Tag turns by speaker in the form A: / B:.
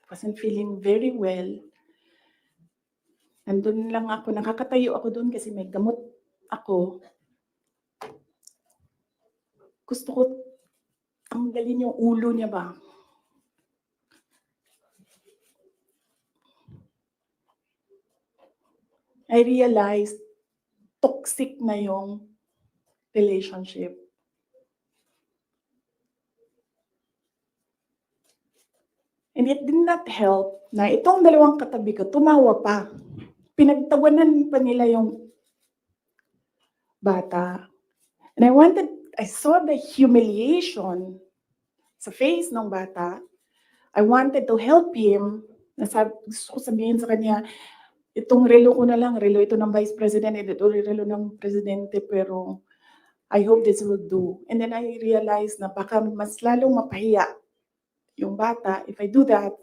A: wasn't feeling very well. Nandun lang ako, nakakatayo ako doon kasi may gamot ako. Gusto ko tanggalin yung ulo niya ba. I realized toxic na yung relationship. And it did not help na itong dalawang katabi ko, tumawa pa. Pinagtawanan pa nila yung bata. And I saw the humiliation sa face ng bata. I wanted to help him. Gusto ko sabihin sa kanya, itong relo ko na lang, relo ito ng Vice President, ito relo ng Presidente, pero I hope this will do. And then I realized na baka mas lalong mapahiya yung bata if I do that.